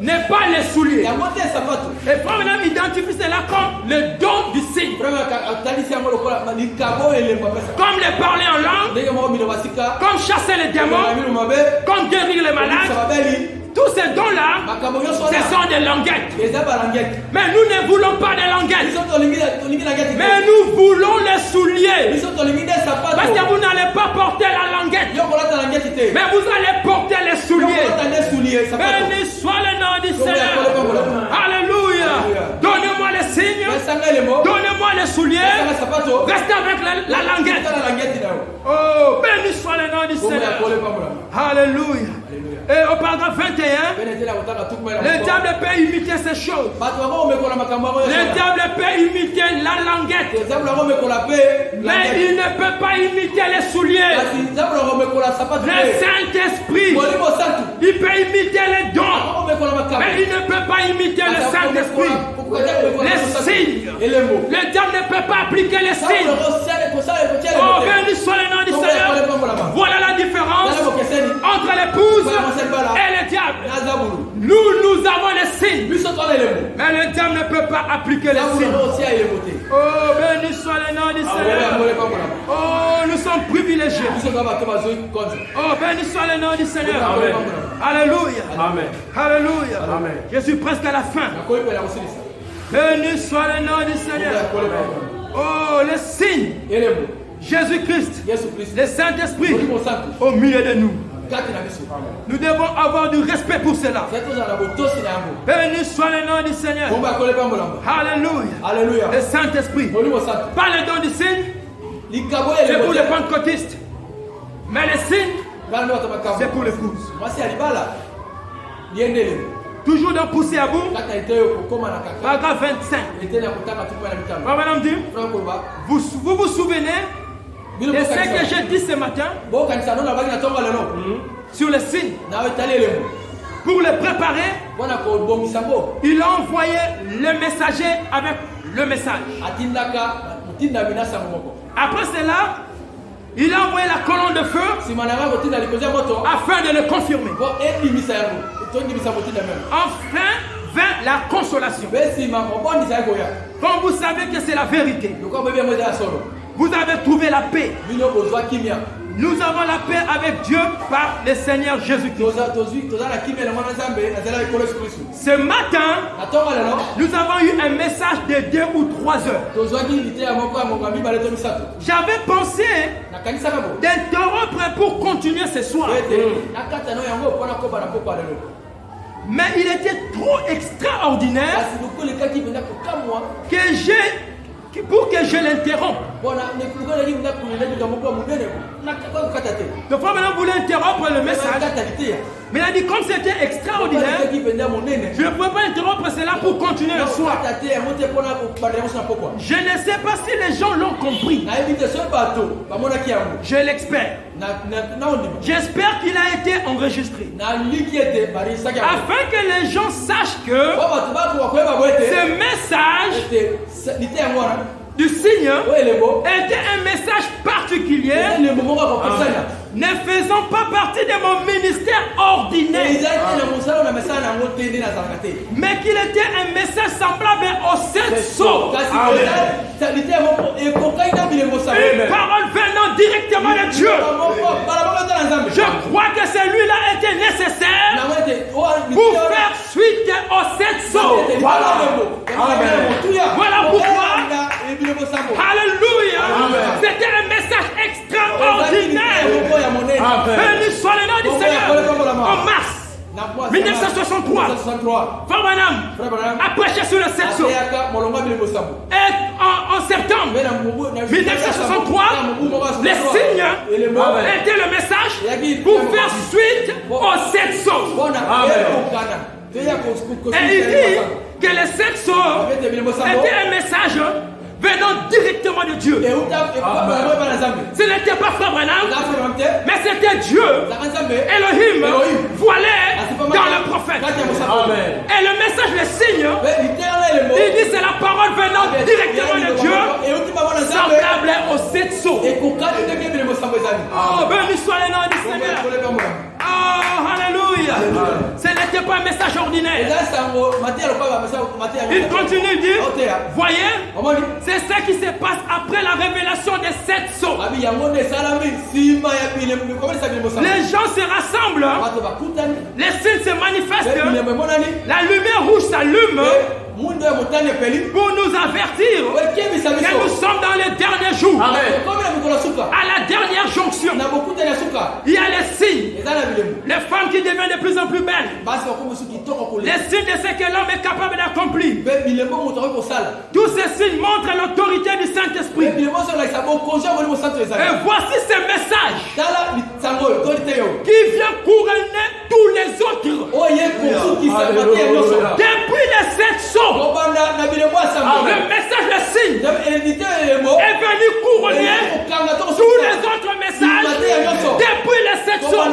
n'est pas les souliers. Et Frère Branham identifie cela comme le don du signe. Comme les parler en langue, comme chasser les démons, comme guérir les malades. Tous ces dons-là, ce sont des languettes. Mais nous ne voulons pas des languettes. Mais nous voulons les souliers. Parce que vous n'allez pas porter la languette. Mais vous allez porter les souliers. Béni soit le nom du Seigneur. Alléluia. Donnez-moi les signes. Donnez-moi les souliers. Restez avec la languette. Oh, béni soit le nom du Seigneur. Alléluia. Et au paragraphe 21, le diable peut imiter ces choses. Le diable peut imiter la languette. Mais il ne peut pas imiter les souliers. Le Saint-Esprit, il peut imiter les dons. Mais il ne peut pas imiter le Saint-Esprit. Les signes. Le diable ne peut pas appliquer les signes. Oh, béni soit le nom du Seigneur. Voilà la différence entre l'épouse et le diable. Nous avons les signes. Mais le diable ne peut pas appliquer les signes. Oh, béni soit le nom du Seigneur. Oh, nous sommes privilégiés. Oh, béni soit le nom du Seigneur. Amen. Alléluia. Amen. Alléluia. Amen. Je suis presque à la fin. Béni soit le nom du Seigneur. Oh, le signe. Jésus-Christ, le Saint-Esprit au milieu de nous. Nous devons avoir du respect pour cela. Béni soit le nom du Seigneur. Alléluia. Le Saint-Esprit. Pas le don du signe, c'est pour les pentecôtistes. Mais le signe, c'est pour l'épouse. Toujours dans Poussé à bout. Paragraphe 25. Madame dit, vous vous souvenez de ce que j'ai dit ce matin sur les signes. Pour les préparer, il a envoyé le messager avec le message. Après cela, il a envoyé la colonne de feu afin de le confirmer. Enfin vint la consolation. Quand vous savez que c'est la vérité, vous avez trouvé la paix. Nous avons la paix avec Dieu par le Seigneur Jésus-Christ. Ce matin, nous avons eu un message de 2 ou 3 heures. J'avais pensé d'interrompre pour continuer ce soir. Mais il était trop extraordinaire pour que je l'interrompe. Le frère maintenant voulait interrompre le message. Mais il a dit comme c'était extraordinaire, je ne pouvais pas interrompre cela pour continuer le soir. Je ne sais pas si les gens l'ont compris. Je l'espère. J'espère qu'il a été enregistré. Afin que les gens sachent que ce message du signe était un message particulier, ne faisant pas partie de mon ministère ordinaire, mais qu'il était un message semblable au 7 sceaux. Une parole venant directement de Dieu. Je crois que celui-là était nécessaire pour faire suite au 7 sceaux. Voilà pourquoi, alléluia, c'était un message extraordinaire. Béni soit le nom du Seigneur. En mars 1963, Frère Branham a prêché sur le 7 sceaux. Et en septembre 1963, les signes étaient le message pour faire suite au 7 sceaux. Et il dit que le 7 sceaux était un message venant directement de Dieu. Ce n'était pas Frère Branham, mais c'était Dieu, Elohim, voilé dans le prophète. Et le message, le signe, il dit c'est la parole venant directement de Dieu, semblable au 7 sceaux. Oh, béni soit le nom du Seigneur. Oh, alléluia. Ce n'était pas un message ordinaire. Il continue de dire, voyez, c'est ce qui se passe après la révélation des 7 sceaux. Les gens se rassemblent, les signes se manifestent, la lumière rouge s'allume pour nous avertir que nous sommes dans les derniers jours. À la dernière jonction, il y a les signes, les femmes qui deviennent de plus en plus belles, les signes de ce que l'homme est capable d'accomplir. Tous ces signes montrent l'autorité du Saint-Esprit. Et voici ce message qui vient couronner tous les autres. Depuis les 7 sceaux, le message, le signe est venu couronner tous les autres messages. Depuis les 7 sceaux,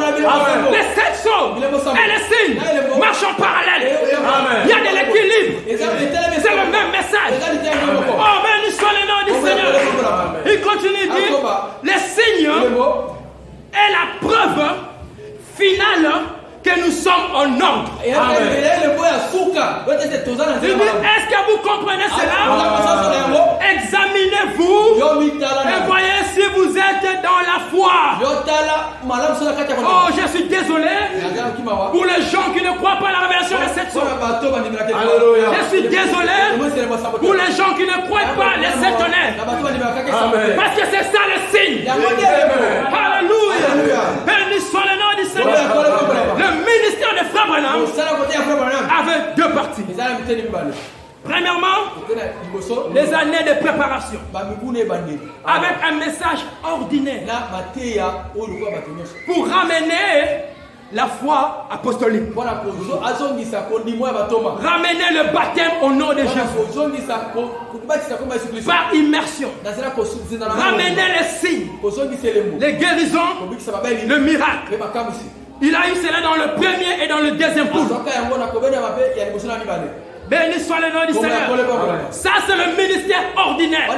les 7 sceaux et les signes marchent en parallèle. Il y a de l'équilibre. C'est le même message. Oh, béni soit le nom du Seigneur. Il continue de dire, les signes est la preuve finale que nous sommes en ordre. Est-ce que vous comprenez cela? Examinez-vous et voyez si vous êtes dans la foi. Oh, je suis désolé pour les gens qui ne croient pas à la révélation de cette sceaux. Je suis désolé pour les gens qui ne croient pas les 7 tonnerres. Parce que c'est ça le signe. Alléluia. Béni soit le nom du Seigneur. Le ministère de Frère Branham avait 2 parties. Premièrement, les années de préparation avec un message ordinaire pour ramener la foi apostolique, ramener le baptême au nom de Jésus par immersion, ramener les signes, les guérisons, le miracle. Il a eu cela dans le premier et dans le deuxième poule. Béni soit le nom du Seigneur. Ça, c'est le ministère ordinaire.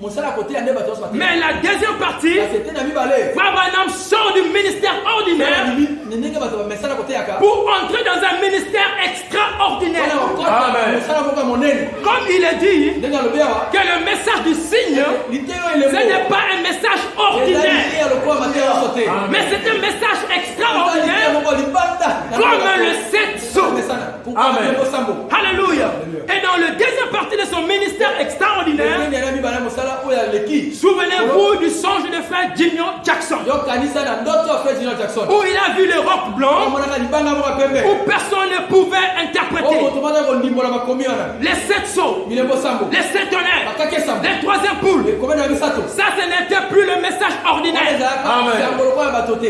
Mais la deuxième partie, Frère Branham sort du ministère ordinaire pour entrer dans un ministère extraordinaire. Amen. Comme il est dit que le message du signe, ce n'est pas un message ordinaire, mais c'est un message extraordinaire comme le 7 sceaux. Amen. Alléluia. Et dans le deuxième partie de son ministère extraordinaire, souvenez-vous du songe de frère Junior Jackson, où il a vu les rocs blancs, où personne ne pouvait interpréter. Les 7 sceaux, les 7 tonnerres, les 3e poules. Ça, ce n'était plus le message ordinaire. Amen.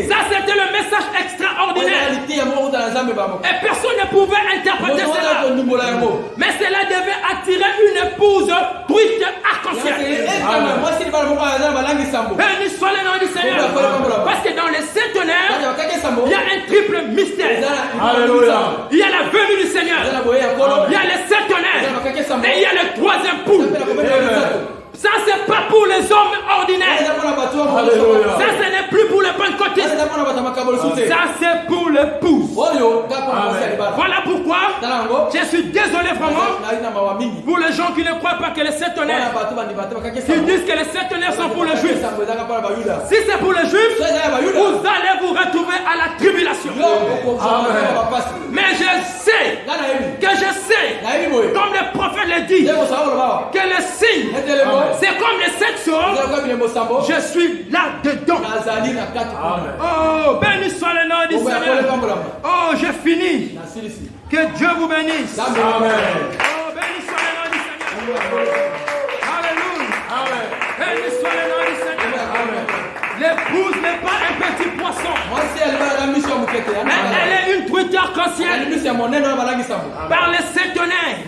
Ça, c'était le message extraordinaire. Et personne ne pouvait interpréter cela. Mais cela devait attirer une épouse truite arc-en-ciel. Béni soit le nom du Seigneur. Parce que dans les 7 tonnerres, il y a un triple mystère. Alléluia. Il y a la venue du Seigneur. Il y a les 7 tonnerres. Et il y a le 3e poule. Ça, c'est pas pour les hommes ordinaires. Alléluia. Ça, ce n'est plus pour les pentecôtistes. Ça, c'est pour l'épouse. Voilà pourquoi je suis désolé vraiment pour les gens qui ne croient pas que les 7 tonnerres, qui disent que les 7 tonnerres sont pour les juifs. Si c'est pour les juifs, vous allez vous retrouver à la tribulation. Mais je sais, comme le prophète le dit, que le signe, c'est comme les 7 sceaux. Je suis là-dedans. Oh, béni soit le nom du Seigneur. Oh, j'ai fini. Que Dieu vous bénisse. Amen. Oh, béni soit le nom du Seigneur. Alléluia. Béni soit le nom du Seigneur. L'épouse n'est pas un petit poisson. Mais elle est une truite arc-en-ciel. Par les 7 tonnerres,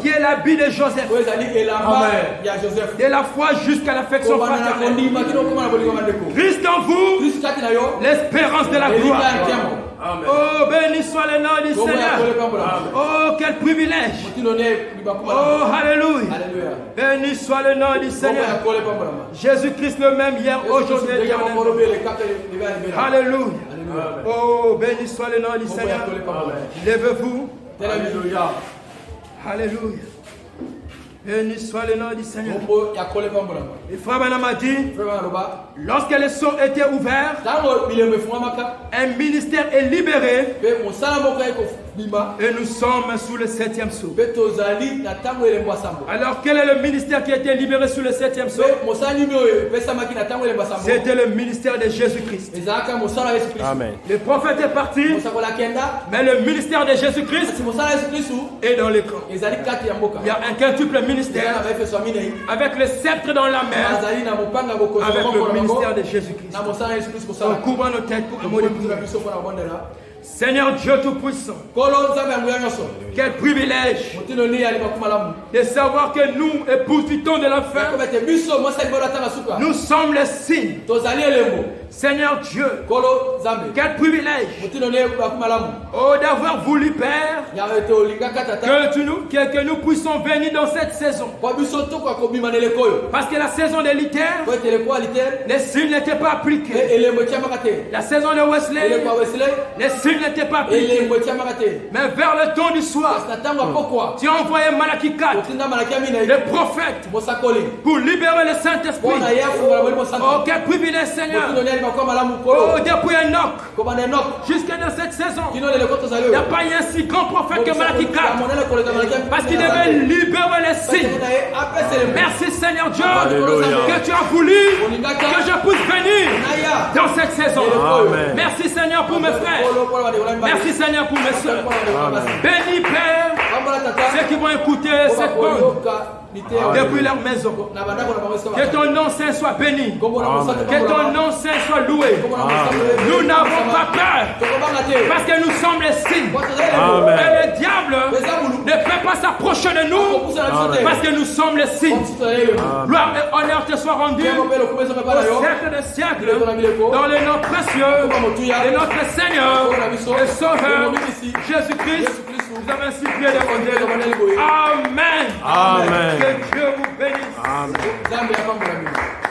qui est l'habit de Joseph. De la foi jusqu'à l'affection fraternelle. Christ en vous, l'espérance de la gloire. Amen. Oh, béni soit le nom du Seigneur. Oh, quel privilège. Oh, alléluia. Béni soit le nom du Seigneur. Jésus-Christ le même hier, aujourd'hui et éternellement. Alléluia. Oh, béni soit le nom du Seigneur. Levez-vous. Alléluia. Alléluia. Béni soit le nom du Seigneur. Et Frère Branham a dit, lorsque les sceaux étaient ouverts, un ministère est libéré et nous sommes sous le 7e sceau. Alors quel est le ministère qui a été libéré sous le 7e sceau? C'était le ministère de Jésus-Christ. Amen. Le prophète est parti, mais le ministère de Jésus-Christ est dans l'écran. Il y a un quintuple ministère avec le sceptre dans la main, avec le ministère de Jésus-Christ. On couvre nos têtes pour amour de prière. Seigneur Dieu Tout-Puissant, quel privilège de savoir que nous, épouses-t-on de la fin, nous sommes les signes. Seigneur Dieu, quel privilège d'avoir voulu, Père, que nous puissions venir dans cette saison. Parce que la saison de Luther, les signes n'étaient pas appliqués. La saison de Wesley, les signes n'étaient pas appliqués. Mais vers le temps du soir, tu as envoyé Malachie 4, le prophète, pour libérer le Saint-Esprit. Oh, quel privilège, Seigneur. Oh, depuis Enoch jusqu'à dans cette saison, il n'y a pas eu un si grand prophète que Malachie 4, parce qu'il devait libérer les signes. Merci Seigneur Dieu, que tu as voulu que je puisse venir dans cette saison. Amen. Merci Seigneur pour mes frères. Merci Seigneur pour mes soeurs. Bénis Père ceux qui vont écouter cette bande depuis leur maison. Que ton nom saint soit béni. Que ton nom saint soit loué. Nous n'avons pas peur parce que nous sommes les signes. Amen. Et le diable ne peut pas s'approcher de nous parce que nous sommes les signes. Gloire et honneur te soit rendu au siècle des siècles dans le nom précieux de notre Seigneur et Sauveur Jésus-Christ. Nous avons ainsi prié de Amen. Amen. Que Dieu vous bénisse. Amen.